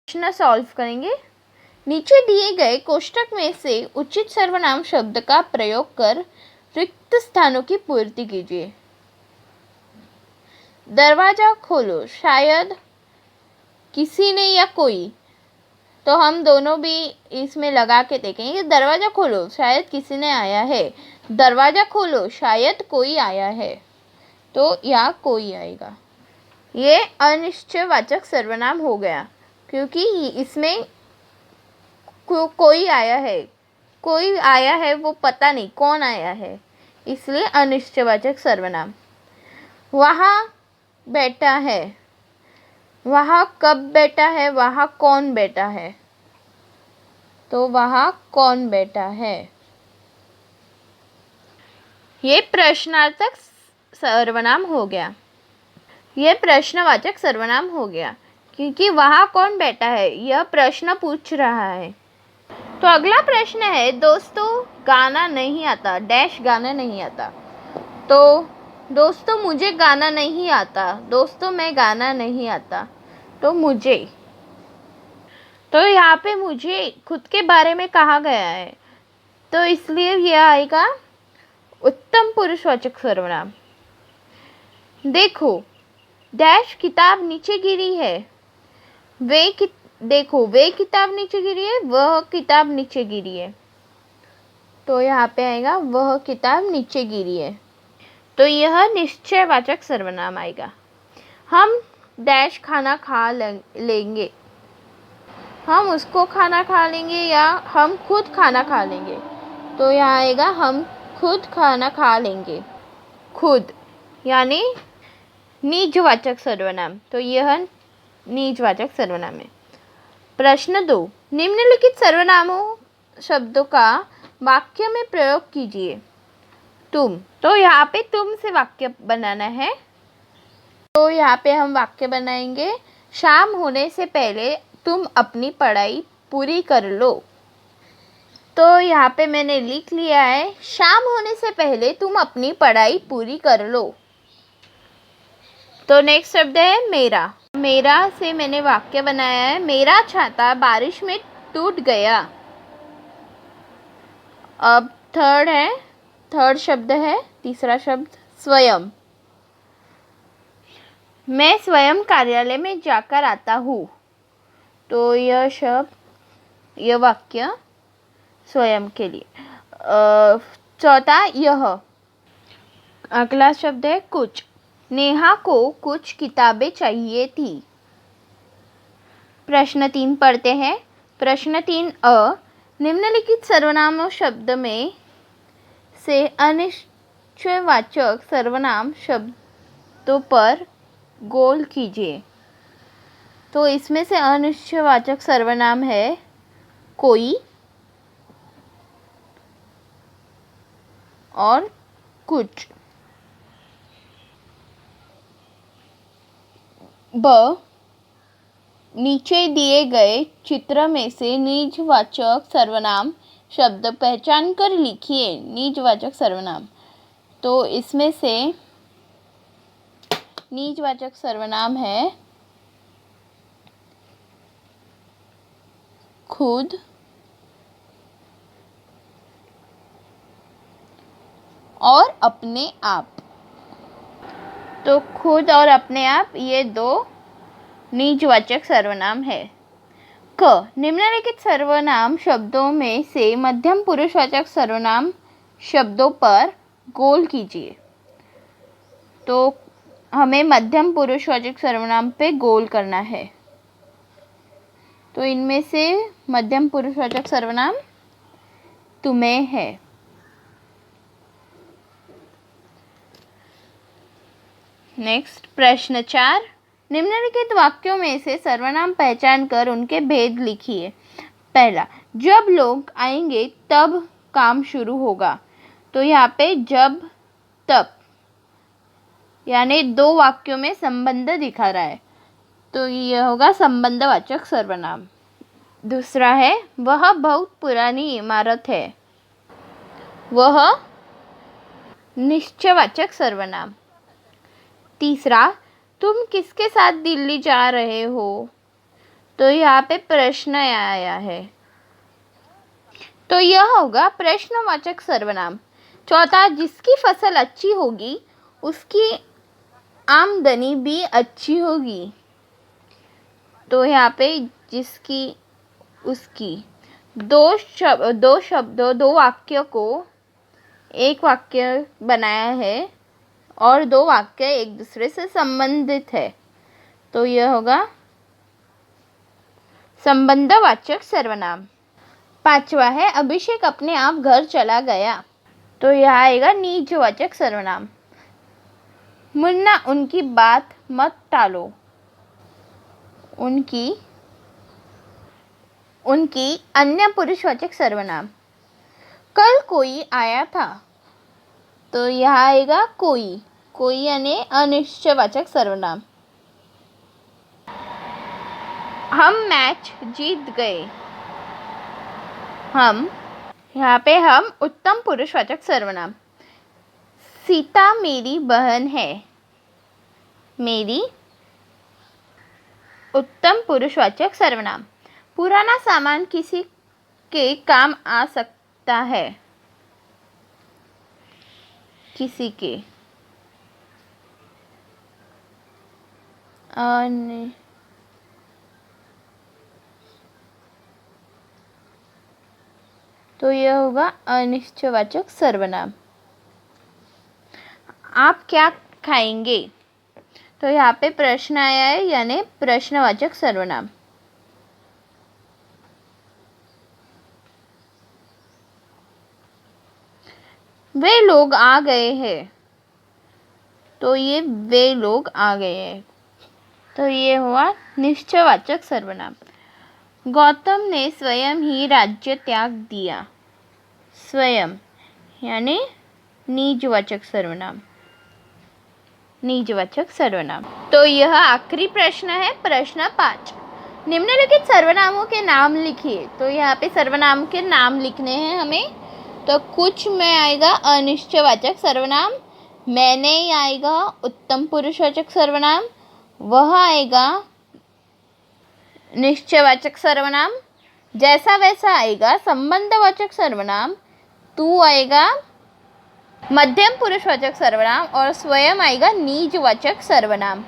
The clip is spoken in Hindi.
प्रश्न सॉल्व करेंगे। नीचे दिए गए कोष्टक में से उचित सर्वनाम शब्द का प्रयोग कर रिक्त स्थानों की पूर्ति कीजिए। दरवाजा खोलो, शायद किसी ने या कोई, तो हम दोनों भी इसमें लगा के देखेंगे। दरवाजा खोलो, शायद किसी ने आया है। दरवाजा खोलो, शायद कोई आया है, तो यहाँ कोई आएगा। ये अनिश्चयवाचक सर्वनाम हो गया क्योंकि इसमें कोई आया है। कोई आया है, वो पता नहीं कौन आया है, इसलिए अनिश्चयवाचक सर्वनाम। वहाँ बैठा है, वहाँ कब बैठा है, वहाँ कौन बैठा है, तो वहाँ कौन बैठा है। ये प्रश्नार्थक सर्वनाम हो गया। यह प्रश्नवाचक सर्वनाम हो गया क्योंकि वहाँ कौन बैठा है, यह प्रश्न पूछ रहा है। तो अगला प्रश्न है, दोस्तों गाना नहीं आता, डैश गाना नहीं आता। तो दोस्तों मुझे गाना नहीं आता, दोस्तों मैं गाना नहीं आता, तो मुझे। तो यहाँ पे मुझे खुद के बारे में कहा गया है, तो इसलिए यह आएगा उत्तम पुरुषवाचक सर्वनाम। देखो डैश किताब नीचे गिरी है, देखो वे किताब नीचे गिरी है, वह किताब नीचे गिरी है, तो यहाँ पे आएगा वह किताब नीचे गिरी है, तो यह निश्चयवाचक सर्वनाम आएगा। हम डैश खाना खा लेंगे, हम उसको खाना खा लेंगे या हम खुद खाना खा लेंगे, तो यहाँ आएगा हम खुद खाना खा लेंगे। खुद यानी निजवाचक सर्वनाम, तो यह निजवाचक सर्वनाम है। प्रश्न 2, निम्नलिखित सर्वनामों शब्दों का वाक्य में प्रयोग कीजिए। तुम, तो यहाँ पे तुम से वाक्य बनाना है, तो यहाँ पे हम वाक्य बनाएंगे, शाम होने से पहले तुम अपनी पढ़ाई पूरी कर लो। तो यहाँ पे मैंने लिख लिया है, शाम होने से पहले तुम अपनी पढ़ाई पूरी कर लो। तो नेक्स्ट शब्द है मेरा। मेरा से मैंने वाक्य बनाया है, मेरा छाता बारिश में टूट गया। अब थर्ड शब्द है, तीसरा शब्द स्वयं। मैं स्वयं कार्यालय में जाकर आता हूँ, तो यह वाक्य स्वयं के लिए। चौथा यह। अगला शब्द है कुछ। नेहा को कुछ किताबें चाहिए थी। प्रश्न 3 पढ़ते हैं। प्रश्न 3 अ, निम्नलिखित सर्वनामों शब्द में से अनिश्चयवाचक सर्वनाम शब्दों पर गोल कीजिए। तो इसमें से अनिश्चयवाचक सर्वनाम है कोई और कुछ। ब, नीचे दिए गए चित्र में से निजवाचक सर्वनाम शब्द पहचान कर लिखिए। निजवाचक सर्वनाम, तो इसमें से निजवाचक सर्वनाम है खुद और अपने आप। तो खुद और अपने आप ये दो निजवाचक सर्वनाम है। क, निम्नलिखित सर्वनाम शब्दों में से मध्यम पुरुषवाचक सर्वनाम शब्दों पर गोल कीजिए। तो हमें मध्यम पुरुषवाचक सर्वनाम पे गोल करना है। तो इनमें से मध्यम पुरुषवाचक सर्वनाम तुम्हें है। नेक्स्ट प्रश्न 4, निम्नलिखित वाक्यों में से सर्वनाम पहचान कर उनके भेद लिखिए। पहला, जब लोग आएंगे तब काम शुरू होगा। तो यहाँ पे जब तब यानी दो वाक्यों में संबंध दिखा रहा है, तो यह होगा संबंधवाचक सर्वनाम। दूसरा है, वह बहुत पुरानी इमारत है। वह निश्चयवाचक सर्वनाम। तीसरा, तुम किसके साथ दिल्ली जा रहे हो। तो यहाँ पे प्रश्न आया है, तो यह होगा प्रश्नवाचक सर्वनाम। चौथा, जिसकी फसल अच्छी होगी उसकी आमदनी भी अच्छी होगी। तो यहाँ पे जिसकी, उसकी, दो वाक्य को एक वाक्य बनाया है और दो वाक्य एक दूसरे से संबंधित है, तो यह होगा संबंधवाचक सर्वनाम। पांचवा है, अभिषेक अपने आप घर चला गया। तो यह आएगा निजवाचक सर्वनाम। मुन्ना, उनकी बात मत टालो। उनकी अन्य पुरुषवाचक सर्वनाम। कल कोई आया था। तो यह आएगा कोई यानी अनिश्चयवाचक सर्वनाम। हम मैच जीत गए। यहाँ पे हम उत्तम पुरुषवाचक सर्वनाम। सीता मेरी बहन है। मेरी उत्तम पुरुषवाचक सर्वनाम। पुराना सामान किसी के काम आ सकता है। किसी के तो यह होगा अनिश्चयवाचक सर्वनाम। आप क्या खाएंगे। तो यहाँ पे प्रश्न आया है यानी प्रश्नवाचक सर्वनाम। वे लोग आ गए हैं। तो ये वे लोग आ गए हैं, तो ये हुआ निश्चयवाचक सर्वनाम। गौतम ने स्वयं ही राज्य त्याग दिया। स्वयं यानी निजवाचक सर्वनाम। निजवाचक सर्वनाम। तो यह आखिरी प्रश्न है, प्रश्न 5। निम्नलिखित सर्वनामों के नाम लिखिए। तो यहाँ पे सर्वनाम के नाम लिखने हैं हमें। तो कुछ में आएगा अनिश्चयवाचक सर्वनाम, मैंने आएगा उत्तम पुरुषवाचक सर्वनाम, वह आएगा निश्चयवाचक सर्वनाम, जैसा वैसा आएगा संबंधवाचक सर्वनाम, तू आएगा मध्यम पुरुषवाचक सर्वनाम और स्वयं आएगा निजवाचक सर्वनाम।